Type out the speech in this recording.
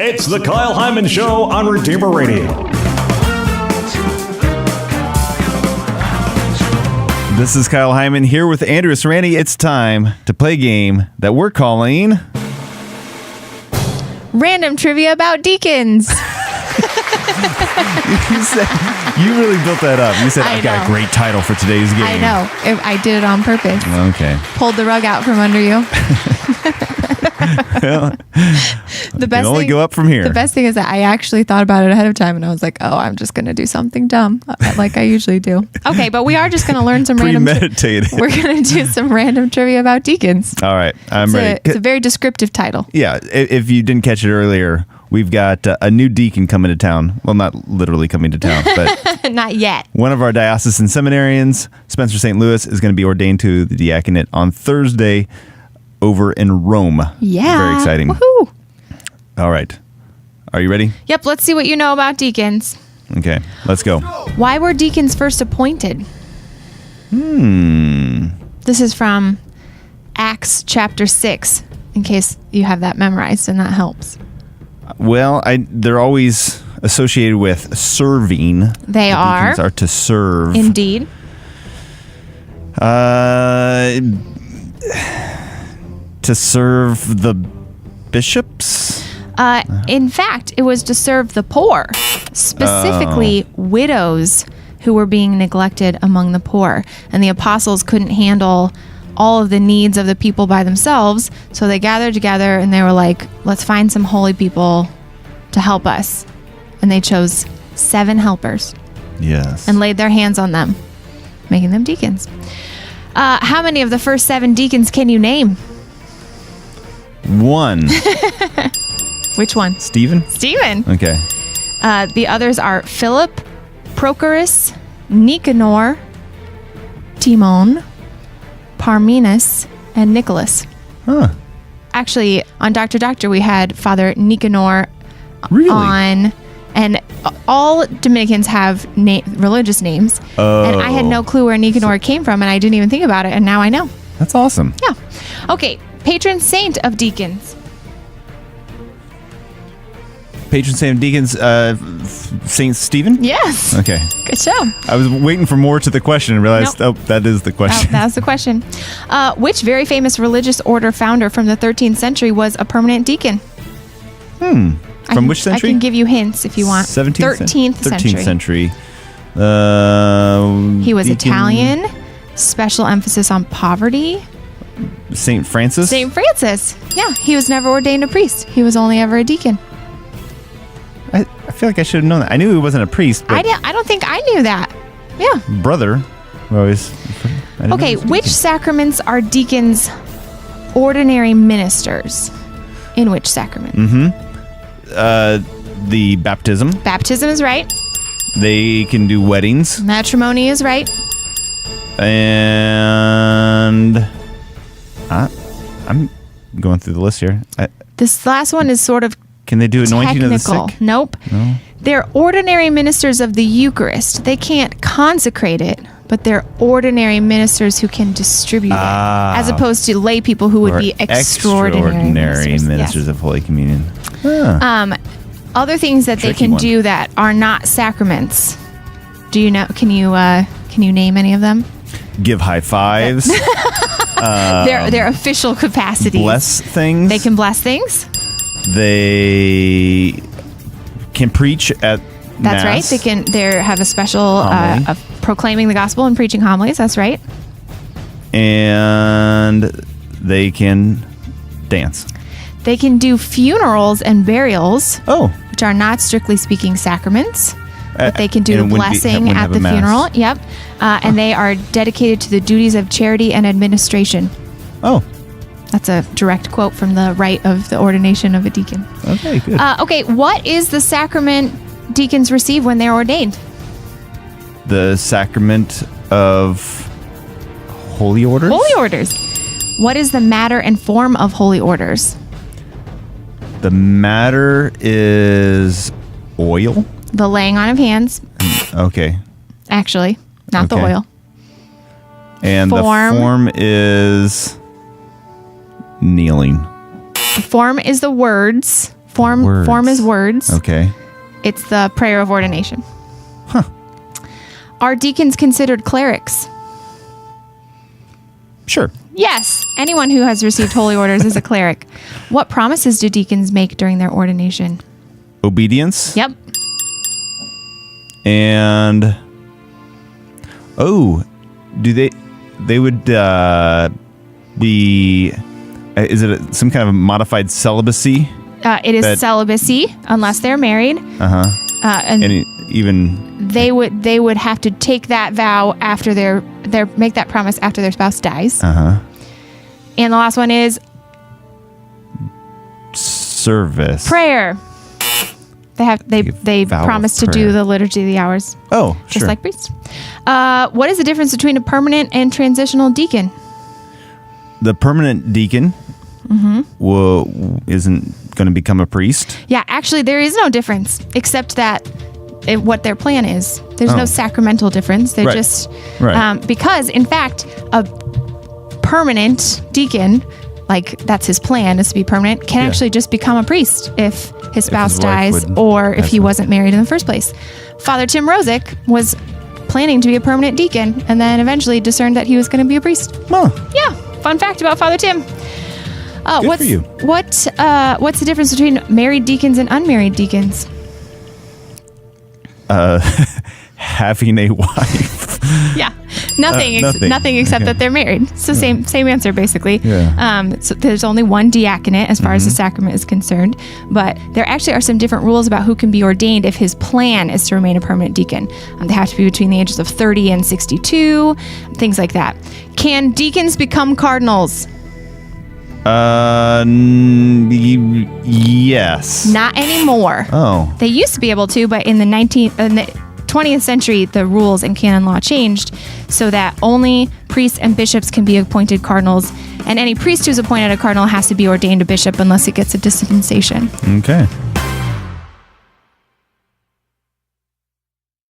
It's the Kyle Hyman Show on Redeemer Radio. This is Kyle Hyman here with Andrew Sarani. It's time to play a game that we're calling Random Trivia About Deacons. You really built that up. You said, I've got a great title for today's game. I know. I did it on purpose. Okay. Pulled the rug out from under you. Well, the best only thing, go up from here. The best thing is that I actually thought about it ahead of time, and I was like, oh, I'm just going to do something dumb like I usually do. Okay, but we are just going to learn some Premeditated. We're going to do some random trivia about deacons. All right. I'm ready. It's a very descriptive title. Yeah. If you didn't catch it earlier, we've got a new deacon coming to town. Well, not literally coming to town, but not yet. One of our diocesan seminarians, Spencer St. Louis, is going to be ordained to the diaconate on Thursday over in Rome. Yeah. Very exciting. Woohoo. All right. Are you ready? Yep. Let's see what you know about deacons. Okay. Let's go. Why were deacons first appointed? This is from Acts chapter 6, in case you have that memorized, and that helps. Well, they're always associated with serving. They are. Deacons are to serve. Indeed. To serve the bishops? In fact, it was to serve the poor, specifically widows who were being neglected among the poor. And the apostles couldn't handle all of the needs of the people by themselves, so they gathered together and they were like, let's find some holy people to help us. And they chose 7 helpers. Yes. And laid their hands on them, making them deacons. How many of the first 7 deacons can you name? 1. Which one? Stephen? Stephen. Okay. The others are Philip, Prochorus, Nicanor, Timon, Parmenas, and Nicholas. Huh. Actually, on Dr. Doctor, we had Father Nicanor on, and all Dominicans have religious names. Oh. And I had no clue where Nicanor came from, and I didn't even think about it, and now I know. That's awesome. Yeah. Okay, patron saint of deacons. Patron saint of deacons, Saint Stephen? Yes. Okay. Good show. I was waiting for more to the question and realized, that is the question. That's the question. Which very famous religious order founder from the 13th century was a permanent deacon? From which century? I can give you hints if you want. 13th century. He was Italian. Special emphasis on poverty. Saint Francis? Saint Francis. Yeah, he was never ordained a priest. He was only ever a deacon. I feel like I should have known that. I knew he wasn't a priest. But I don't think I knew that. Yeah. Brother. Okay, which sacraments are deacons ordinary ministers? In which sacrament? The baptism. Baptism is right. They can do weddings. Matrimony is right. And I'm going through the list here. This last one is sort of Can they do anointing technical. of the sick? Nope. No. They're ordinary ministers of the Eucharist. They can't consecrate it, but they're ordinary ministers who can distribute it, as opposed to lay people who would be extraordinary ministers of Holy Communion. Other things that they can do that are not sacraments. Do you know? Can you name any of them? Give high fives. Their official capacities. Bless things. They can bless things. They can preach at That's Mass. right. They have a special of proclaiming the gospel and preaching homilies. That's right. And they can dance. They can do funerals and burials. Oh. Which are not strictly speaking sacraments. But they can do the and blessing at the funeral. Yep. And they are dedicated to the duties of charity and administration. Oh. That's a direct quote from the rite of the ordination of a deacon. Okay, good. Okay, what is the sacrament deacons receive when they're ordained? The sacrament of holy orders? Holy orders. What is the matter and form of holy orders? The matter is oil? The laying on of hands. Okay. Actually, not the oil. And the form is kneeling. The form is the words Form is words. Okay. It's the prayer of ordination. Are deacons considered clerics? Sure. Yes. Anyone who has received holy orders is a cleric. What promises do deacons make during their ordination? Obedience. Yep. And do they would be? Is it some kind of modified celibacy? It is celibacy unless they're married. And even they would have to take that vow after make that promise after their spouse dies. And the last one is service. prayer. They promise to do the liturgy of the hours. Oh, just sure. like priests. What is the difference between a permanent and transitional deacon? The permanent deacon isn't going to become a priest. Yeah, actually, there is no difference except that what their plan is. There's no sacramental difference. They're just because, in fact, a permanent deacon, like that's his plan, is to be permanent, can actually just become a priest if his spouse dies or if he wasn't married in the first place. Father Tim Rosick was planning to be a permanent deacon and then eventually discerned that he was going to be a priest. Huh. Yeah, fun fact about Father Tim. Good for you. What's the difference between married deacons and unmarried deacons? Having a wife. Yeah, nothing except that they're married. So same answer basically. Yeah. So there's only one diaconate as far as the sacrament is concerned, but there actually are some different rules about who can be ordained if his plan is to remain a permanent deacon. They have to be between the ages of 30 and 62, things like that. Can deacons become cardinals? Yes. Not anymore. Oh. They used to be able to, but in the 20th century, the rules and canon law changed so that only priests and bishops can be appointed cardinals, and any priest who's appointed a cardinal has to be ordained a bishop unless it gets a dispensation. Okay.